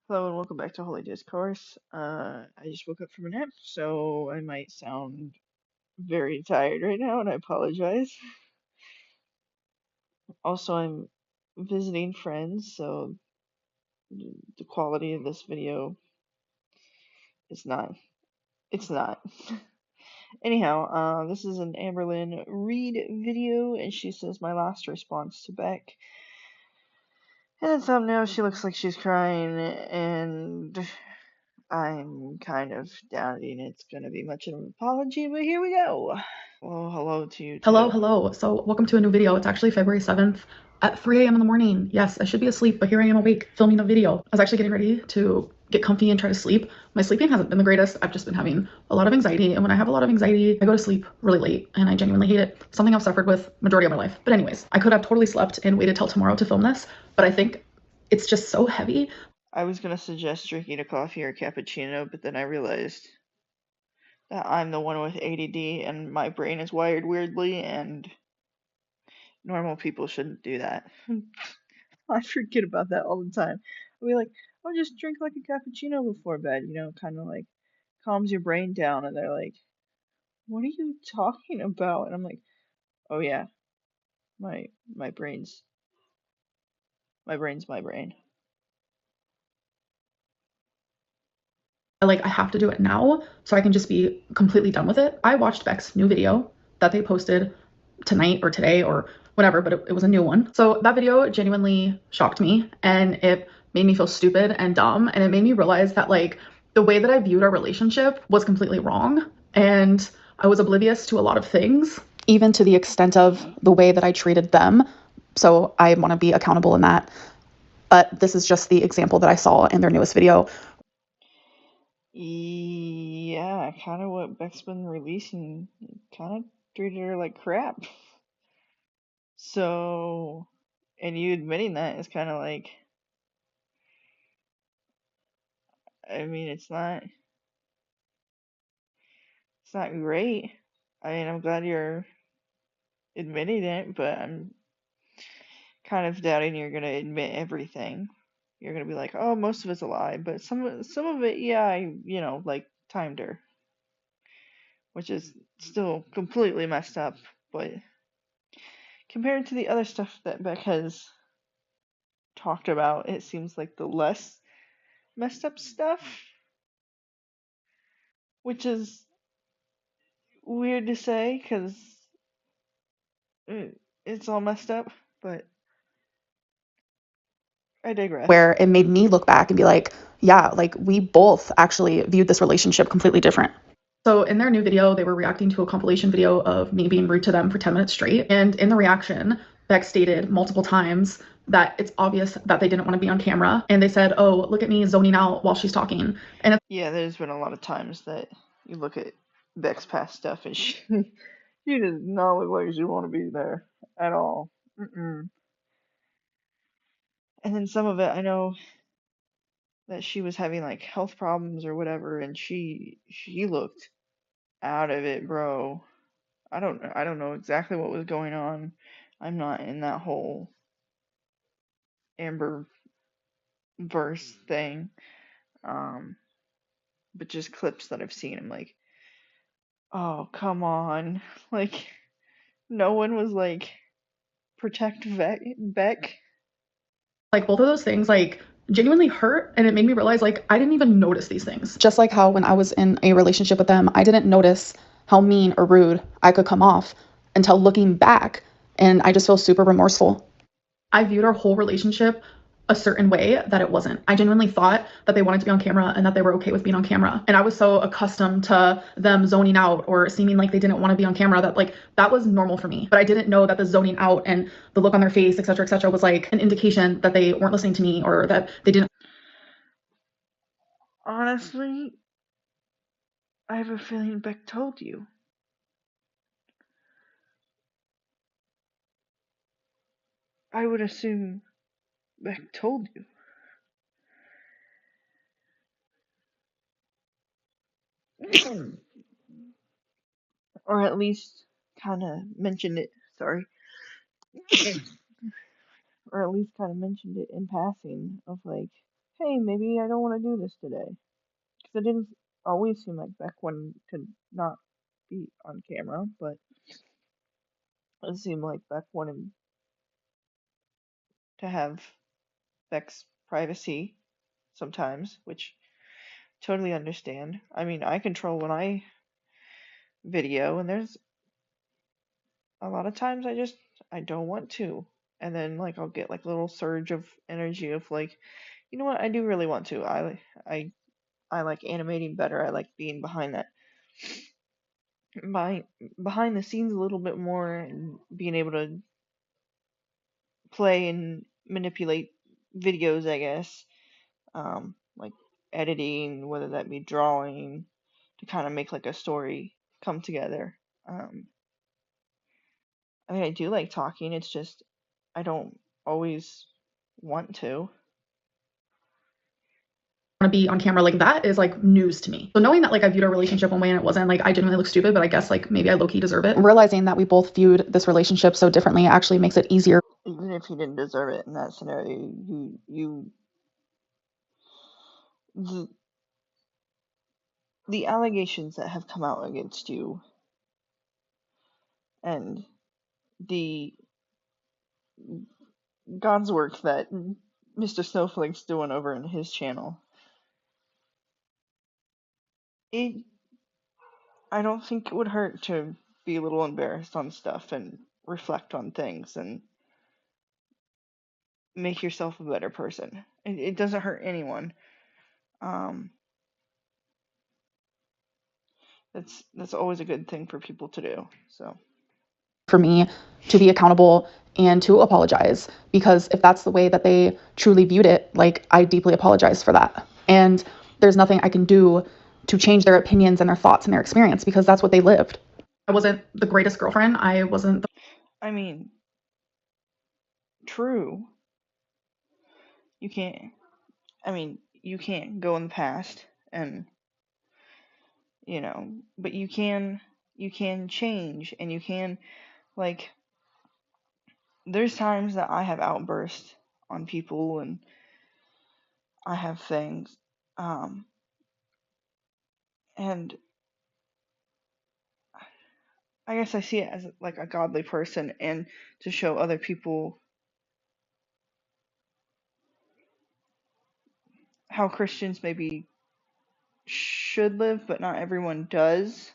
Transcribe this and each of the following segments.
Hello and welcome back to Holy Discourse. I just woke up from a nap, so I might sound very tired right now, and I apologize. Also, I'm visiting friends, so the quality of this video is not. It's not. Anyhow, this is an Amberlynn Reid video, and she says my last response to Beck. And in thumbnail, she looks like she's crying, and I'm kind of doubting it's gonna be much of an apology, but here we go. Well, hello to you too. Hello. So welcome to a new video. It's actually February 7th at 3 a.m. in the morning. Yes, I should be asleep, but here I am awake filming a video. I was actually getting ready to get comfy and try to sleep. My sleeping hasn't been the greatest. I've just been having a lot of anxiety, and when I have a lot of anxiety, I go to sleep really late, and I genuinely hate it. Something I've suffered with majority of my life. But anyways, I could have totally slept and waited till tomorrow to film this, but I think it's just so heavy. I was gonna suggest drinking a coffee or a cappuccino, but then I realized that I'm the one with ADD and my brain is wired weirdly, and normal people shouldn't do that. I forget about that all the time. I'll be like, oh, just drink like a cappuccino before bed, kind of like calms your brain down. And they're like, what are you talking about? And I'm like, oh yeah, my my brain's my brain's my brain. I have to do it now so I can just be completely done with it. I watched Beck's new video that they posted tonight or today or whatever, but it was a new one. So that video genuinely shocked me, and it made me feel stupid and dumb, and it made me realize that the way that I viewed our relationship was completely wrong, and I was oblivious to a lot of things, even to the extent of the way that I treated them. So I want to be accountable in that. But this is just the example that I saw in their newest video. Yeah, kind of what Beck's been releasing kind of treated her like crap. So, and you admitting that is kind of like, I mean, it's not great. I mean, I'm glad you're admitting it, but I'm kind of doubting you're gonna admit everything. You're gonna be like, oh, most of it's a lie, but some of it, yeah, like timed her, which is still completely messed up, but compared to the other stuff that Beck has talked about, it seems like the less messed up stuff, which is weird to say because it's all messed up, but I digress. Where it made me look back and be like, yeah, we both actually viewed this relationship completely different. So in their new video, they were reacting to a compilation video of me being rude to them for 10 minutes straight. And in the reaction, Beck stated multiple times that it's obvious that they didn't want to be on camera. And they said, oh, look at me zoning out while she's talking. And Yeah, there's been a lot of times that you look at Beck's past stuff and she does not look like she want to be there at all. Mm-mm. And then some of it, I know that she was having like health problems or whatever, and she looked out of it, bro. I don't know exactly what was going on. I'm not in that whole Amber verse thing. Um, but just clips that I've seen, I'm like, oh come on, like no one was like protect Beck. both of those things genuinely hurt, and it made me realize I didn't even notice these things. Just like how when I was in a relationship with them, I didn't notice how mean or rude I could come off until looking back, and I just feel super remorseful. I viewed our whole relationship a certain way that it wasn't. I genuinely thought that they wanted to be on camera and that they were okay with being on camera. And I was so accustomed to them zoning out or seeming like they didn't want to be on camera that that was normal for me. But I didn't know that the zoning out and the look on their face, etc., was like an indication that they weren't listening to me or that they didn't. Honestly, I have a feeling Beck told you. I would assume Beck told you. Or at least kind of mentioned it. Sorry. Or at least kind of mentioned it in passing of like, hey, maybe I don't want to do this today. Because it didn't always seem like Beck wanted to not be on camera, but it seemed like Beck wanted to have Beck's privacy sometimes, which totally understand. I mean, I control when I video, and there's a lot of times I don't want to. And then like I'll get like a little surge of energy of like, you know what, I do really want to. I like animating better. I like being behind that by behind the scenes a little bit more and being able to play and manipulate videos, I guess. Like editing, whether that be drawing, to kind of make like a story come together. Um, I mean, I do like talking. It's just I don't always want to. Want to be on camera, like that is like news to me. So knowing that like I viewed our relationship one way and it wasn't, like I genuinely look stupid, but I guess like maybe I low-key deserve it. Realizing that we both viewed this relationship so differently actually makes it easier. Even if you didn't deserve it in that scenario, the, the allegations that have come out against you and the God's work that Mr. Snowflake's doing over in his channel, it I don't think it would hurt to be a little embarrassed on stuff and reflect on things and make yourself a better person. It doesn't hurt anyone. Um, that's always a good thing for people to do. So For me to be accountable and to apologize, because if that's the way that they truly viewed it, like I deeply apologize for that. And there's nothing I can do to change their opinions and their thoughts and their experience because that's what they lived. I wasn't the greatest girlfriend. I wasn't the I mean, true. You can't. I mean, you can't go in the past and but you can change and you can like. There's times that I have outbursts on people and I have things, um, and I guess I see it as like a godly person and to show other people how Christians maybe should live, but not everyone does.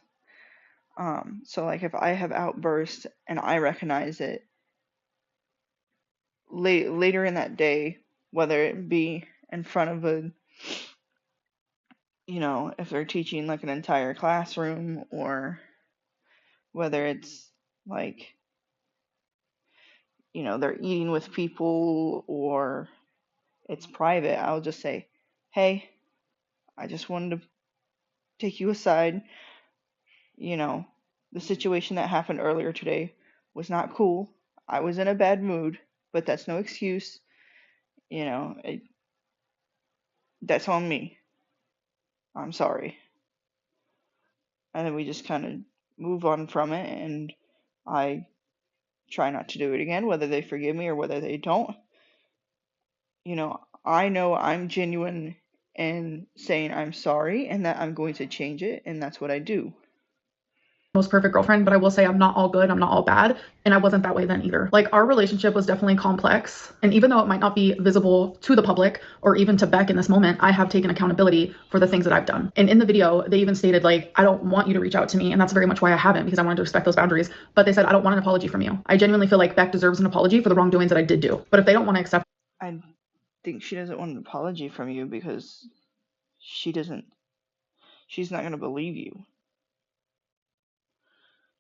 So like if I have outbursts and I recognize it later in that day, whether it be in front of if they're teaching like an entire classroom or whether it's like, they're eating with people or it's private, I'll just say, hey, I just wanted to take you aside. You know, the situation that happened earlier today was not cool. I was in a bad mood, but that's no excuse. That's on me. I'm sorry. And then we just kind of move on from it, and I try not to do it again, whether they forgive me or whether they don't. I know I'm genuine in saying I'm sorry and that I'm going to change it, and that's what I do. most perfect girlfriend, but I will say I'm not all good, I'm not all bad, and I wasn't that way then either. Like our relationship was definitely complex, and even though it might not be visible to the public or even to Beck in this moment, I have taken accountability for the things that I've done. And in the video, they even stated like, I don't want you to reach out to me, and that's very much why I haven't, because I wanted to respect those boundaries. But they said I don't want an apology from you. I genuinely feel like Beck deserves an apology for the wrongdoings that I did do. But if they don't want to accept, I think she doesn't want an apology from you because she's not going to believe you.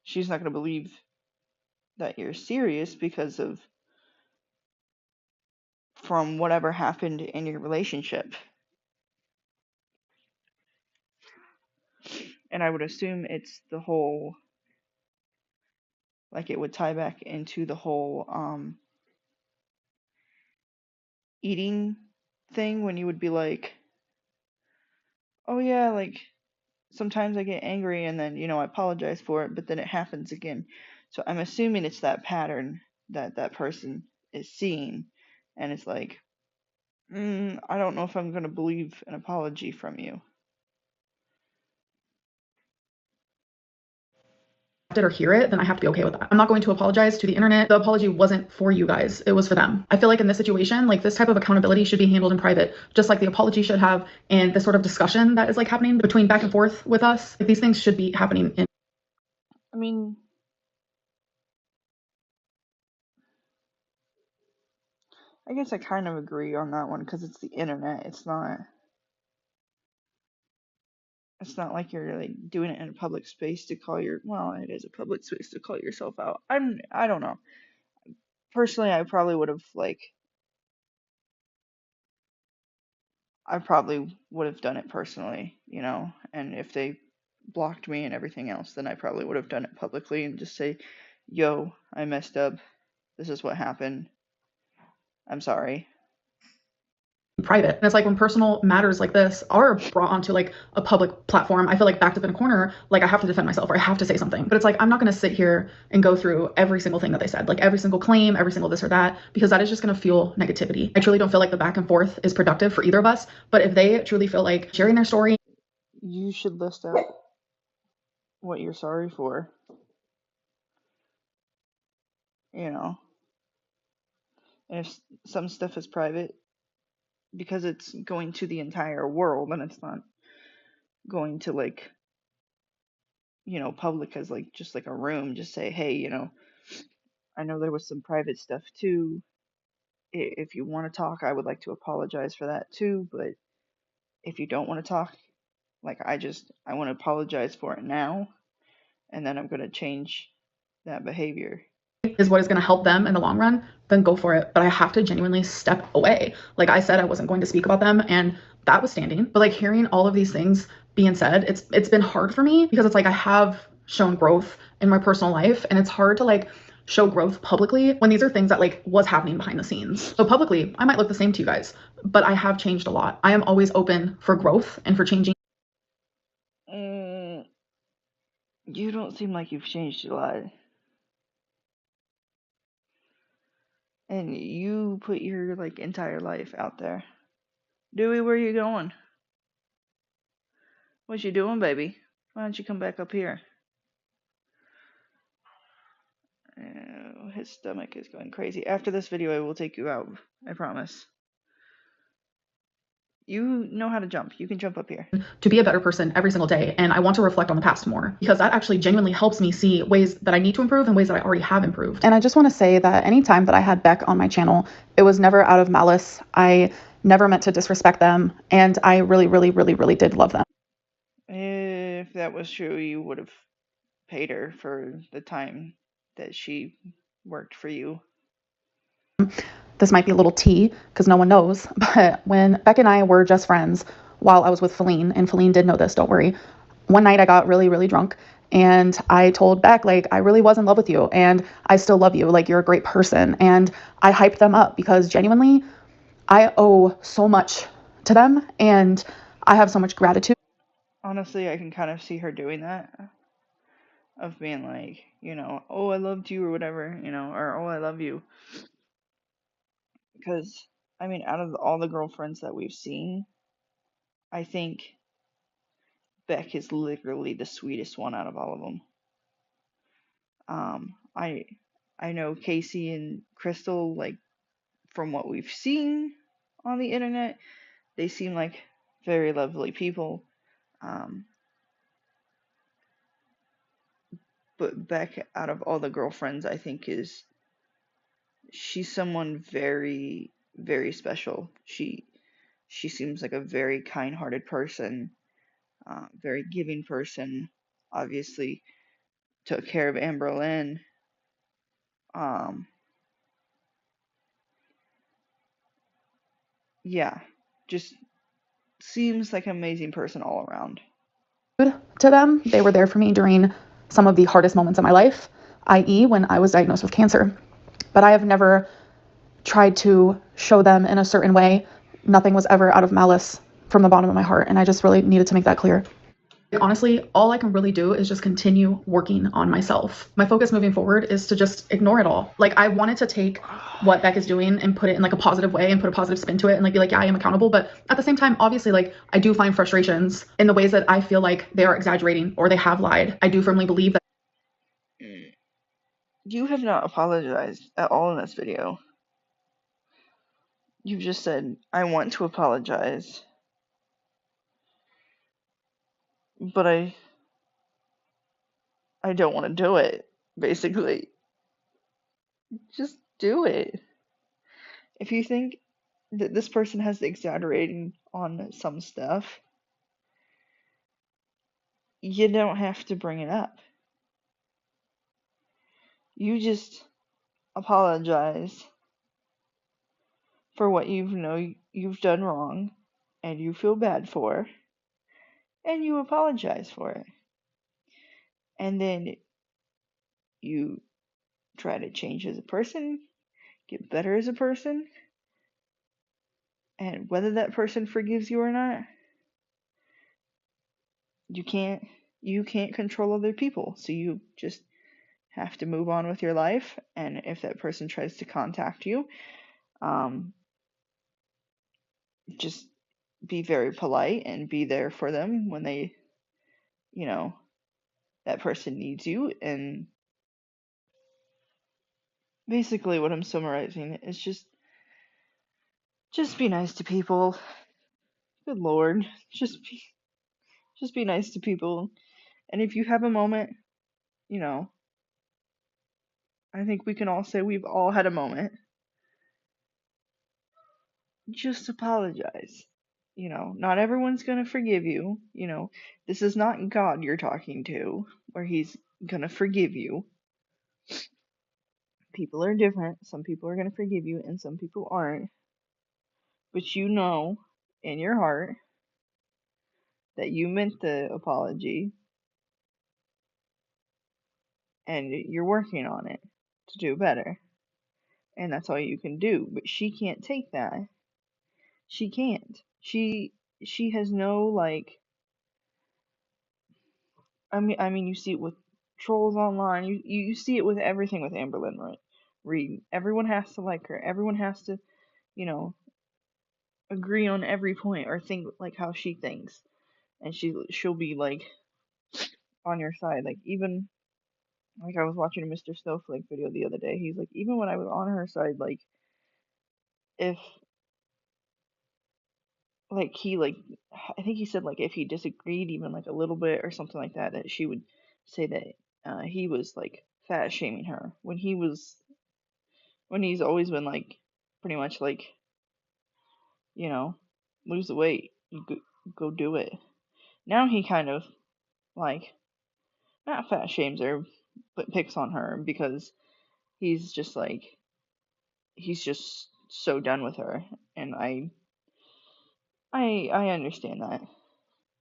She's not going to believe that you're serious because of from whatever happened in your relationship. And I would assume it's the whole, like it would tie back into the whole eating thing when you would be like, oh yeah, like sometimes I get angry and then, I apologize for it, but then it happens again. So I'm assuming it's that pattern that that person is seeing. And it's like, I don't know if I'm going to believe an apology from you. Or hear it, then I have to be okay with that. I'm not going to apologize to the internet. The apology wasn't for you guys, it was for them. I feel like in this situation, like this type of accountability should be handled in private, just like the apology should have, and this sort of discussion that is like happening between back and forth with us. Like, these things should be happening in. I mean, I guess I kind of agree on that one because it's the internet. It's not like you're like doing it in a public space to call well, it is a public space to call yourself out. I don't know. Personally, I probably would have done it personally, and if they blocked me and everything else, then I probably would have done it publicly and just say, "Yo, I messed up. This is what happened. I'm sorry." Private. And it's like when personal matters like this are brought onto like a public platform, I feel like backed up in a corner, like I have to defend myself or I have to say something. But it's like I'm not going to sit here and go through every single thing that they said, like every single claim, every single this or that, because that is just going to fuel negativity. I truly don't feel like the back and forth is productive for either of us. But if they truly feel like sharing their story, You should list out what you're sorry for, you know. And if some stuff is private, because it's going to the entire world and it's not going to like, public as like just like a room, just say, "Hey, I know there was some private stuff too. If you want to talk, I would like to apologize for that too, but if you don't want to talk, like I want to apologize for it now, and then I'm going to change that behavior." is what is going to help them in the long run, then go for it. But I have to genuinely step away. Like I said, I wasn't going to speak about them, and that was standing. But like hearing all of these things being said, it's been hard for me because it's like I have shown growth in my personal life, and it's hard to like show growth publicly when these are things that like was happening behind the scenes. So publicly, I might look the same to you guys, but I have changed a lot. I am always open for growth and for changing. Mm, you don't seem like you've changed a lot. And you put your like entire life out there. Dewey, where you going? What you doing, baby? Why don't you come back up here? His stomach is going crazy. After this video, I will take you out. I promise. You know how to jump. You can jump up here. To be a better person every single day. And I want to reflect on the past more because that actually genuinely helps me see ways that I need to improve and ways that I already have improved. And I just want to say that anytime that I had Beck on my channel, it was never out of malice. I never meant to disrespect them. And I really, really, really, really did love them. If that was true, you would have paid her for the time that she worked for you. This might be a little tea because no one knows, but when Beck and I were just friends while I was with Feline, and Feline did know this, don't worry. One night I got really, really drunk and I told Beck, like, I really was in love with you and I still love you. Like, you're a great person. And I hyped them up because genuinely, I owe so much to them and I have so much gratitude. Honestly, I can kind of see her doing that. Of being like, "Oh, I loved you," or whatever, or "Oh, I love you." Because, I mean, out of all the girlfriends that we've seen, I think Beck is literally the sweetest one out of all of them. I know Casey and Crystal, like, from what we've seen on the internet, they seem like very lovely people. But Beck, out of all the girlfriends, I think she's someone very, very special. She seems like a very kind-hearted person, very giving person. Obviously, took care of Amberlynn. Um, yeah, just seems like an amazing person all around. To them, they were there for me during some of the hardest moments of my life, i.e., when I was diagnosed with cancer. But I have never tried to show them in a certain way. Nothing was ever out of malice from the bottom of my heart, and I just really needed to make that clear. Honestly, all I can really do is just continue working on myself. My focus moving forward is to just ignore it all. Like, I wanted to take what Beck is doing and put it in like a positive way and put a positive spin to it and like be like, yeah, I am accountable. But at the same time, obviously, like, I do find frustrations in the ways that I feel like they are exaggerating or they have lied. I do firmly believe that. You have not apologized at all in this video. You've just said, I want to apologize, but I don't want to do it, basically. Just do it. If you think that this person has exaggerating on some stuff, you don't have to bring it up. You just apologize for what you know you've done wrong and you feel bad for, and you apologize for it. And then you try to change as a person, get better as a person, and whether that person forgives you or not, you can't control other people. So you just have to move on with your life. And if that person tries to contact you, just be very polite and be there for them when they, that person needs you. And basically what I'm summarizing is just be nice to people. Good Lord, just be nice to people. And if you have a moment, you know, I think we can all say we've all had a moment. Just apologize. Not everyone's going to forgive you. This is not God you're talking to, where He's going to forgive you. People are different. Some people are going to forgive you, and some people aren't. But in your heart that you meant the apology, and you're working on it to do better. And that's all you can do. But she can't take that. She can't. She has no, like, I mean, you see it with trolls online. You see it with everything with Amberlynn, right? Reid. Everyone has to like her. Everyone has to, you know, agree on every point or think like how she thinks, and she'll be like on your side. Like, even like, I was watching a Mr. Snowflake video the other day. He's like, even when I was on her side, like, if like he like I think he said, like, if he disagreed even like a little bit or something like that, that she would say that he was like fat shaming her when he's always been like pretty much like, you know lose the weight, you go do it. Now he kind of like not fat shames her but picks on her because he's just like he's just so done with her, and I understand that.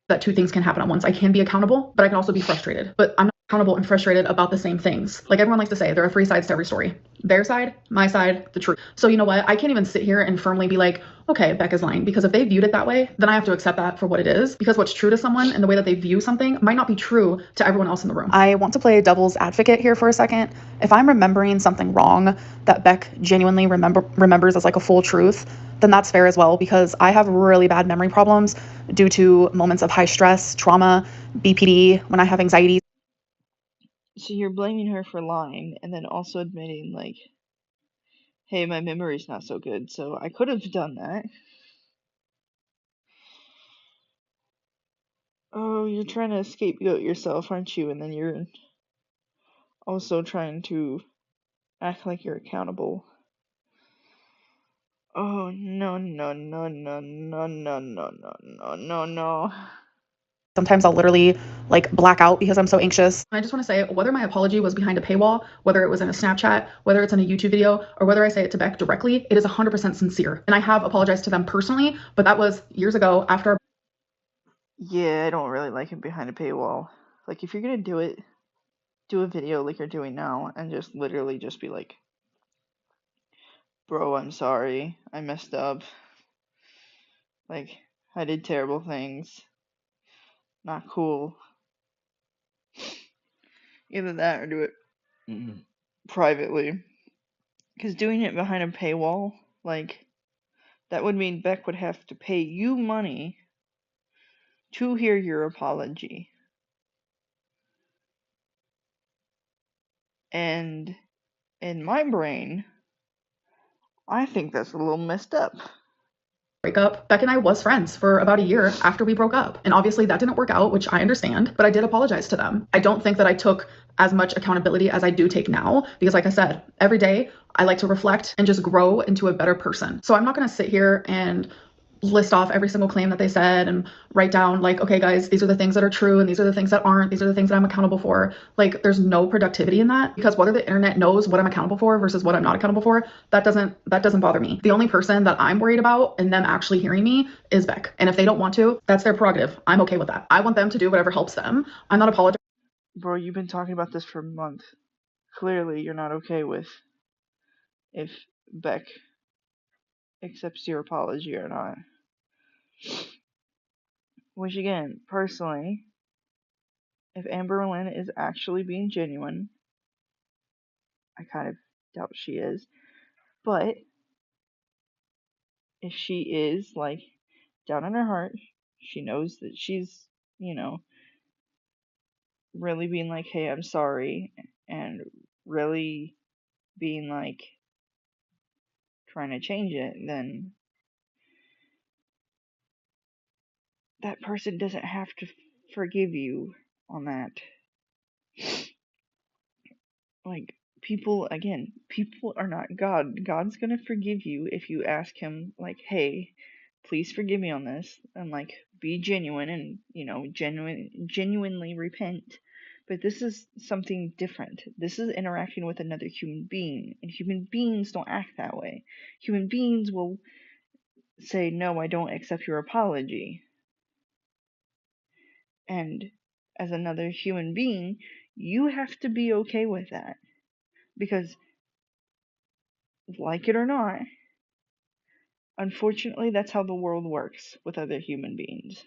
That two things can happen at once. I can be accountable, but I can also be frustrated. But I'm not accountable and frustrated about the same things. Like, everyone likes to say, there are three sides to every story: their side, my side, the truth. So you know what? I can't even sit here and firmly be like, okay, Beck is lying, because if they viewed it that way, then I have to accept that for what it is, because what's true to someone and the way that they view something might not be true to everyone else in the room. I want to play devil's advocate here for a second. If I'm remembering something wrong that Beck genuinely remembers as like a full truth, then that's fair as well, because I have really bad memory problems due to moments of high stress, trauma, BPD, when I have anxiety. So you're blaming her for lying and then also admitting, like, hey, my memory's not so good, so I could have done that. Oh, you're trying to scapegoat yourself, aren't you? And then you're also trying to act like you're accountable. Oh, no, no, no, no, no, no, no, no, no, no, no. Sometimes I'll literally like black out because I'm so anxious. I just want to say, whether my apology was behind a paywall, whether it was in a Snapchat, whether it's in a YouTube video, or whether I say it to Beck directly, it is 100% sincere. And I have apologized to them personally, but that was years ago after. Yeah, I don't really like it behind a paywall. Like, if you're gonna do it, do a video like you're doing now and just literally just be like, bro, I'm sorry, I messed up. Like, I did terrible things. Not cool. Either that or do it privately. Because doing it behind a paywall, like, that would mean Beck would have to pay you money to hear your apology. And in my brain, I think that's a little messed up. Breakup, Beck and I was friends for about a year after we broke up. And obviously that didn't work out, which I understand, but I did apologize to them. I don't think that I took as much accountability as I do take now, because like I said, every day I like to reflect and just grow into a better person. So I'm not going to sit here and list off every single claim that they said and write down like, okay guys, these are the things that are true and these are the things that aren't, these are the things that I'm accountable for. Like, there's no productivity in that, because whether the internet knows what I'm accountable for versus what I'm not accountable for, that doesn't bother me. The only person that I'm worried about and them actually hearing me is Beck. And if they don't want to, that's their prerogative. I'm okay with that. I want them to do whatever helps them. I'm not apologizing. Bro, you've been talking about this for a month. Clearly you're not okay with if Beck accepts your apology or not. Which again, personally, if Amberlynn is actually being genuine, I kind of doubt she is, but if she is, like, down in her heart, she knows that she's, really being like, hey, I'm sorry, and really being like, trying to change it, then that person doesn't have to forgive you on that. Like, people are not God. God's gonna forgive you if you ask him, like, hey, please forgive me on this, and like, be genuine and, genuinely repent. But this is something different. This is interacting with another human being, and human beings don't act that way. Human beings will say, no, I don't accept your apology. And as another human being, you have to be okay with that. Because, like it or not, unfortunately, that's how the world works with other human beings.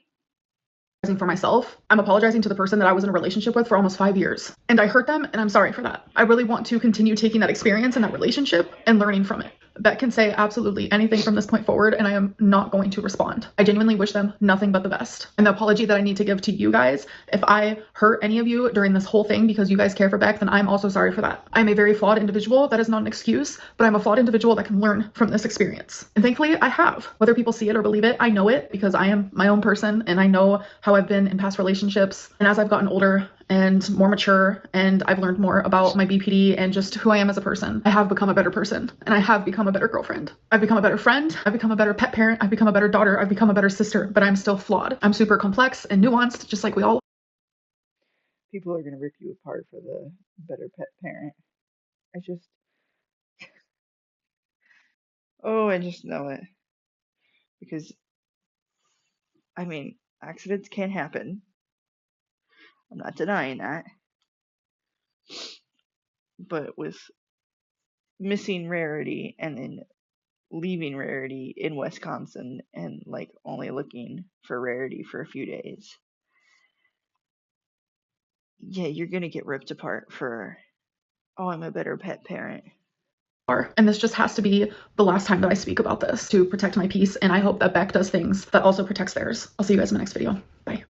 For myself, I'm apologizing to the person that I was in a relationship with for almost 5 years. And I hurt them, and I'm sorry for that. I really want to continue taking that experience and that relationship and learning from it. Beck can say absolutely anything from this point forward, and I am not going to respond. I genuinely wish them nothing but the best. And the apology that I need to give to you guys, if I hurt any of you during this whole thing because you guys care for Beck, then I'm also sorry for that. I'm a very flawed individual. That is not an excuse, but I'm a flawed individual that can learn from this experience. And thankfully, I have. Whether people see it or believe it, I know it because I am my own person, and I know how I've been in past relationships. And as I've gotten older and more mature, and I've learned more about my BPD and just who I am as a person, I have become a better person, and I have become a better girlfriend. I've become a better friend. I've become a better pet parent. I've become a better daughter. I've become a better sister, but I'm still flawed. I'm super complex and nuanced, just like we all. People are going to rip you apart for the better pet parent. I just, I just know it. Because, accidents can happen. I'm not denying that. But with missing Rarity and then leaving Rarity in Wisconsin and, like, only looking for Rarity for a few days, yeah, you're gonna get ripped apart for, I'm a better pet parent. And this just has to be the last time that I speak about this to protect my peace, and I hope that Beck does things that also protects theirs. I'll see you guys in my next video. Bye.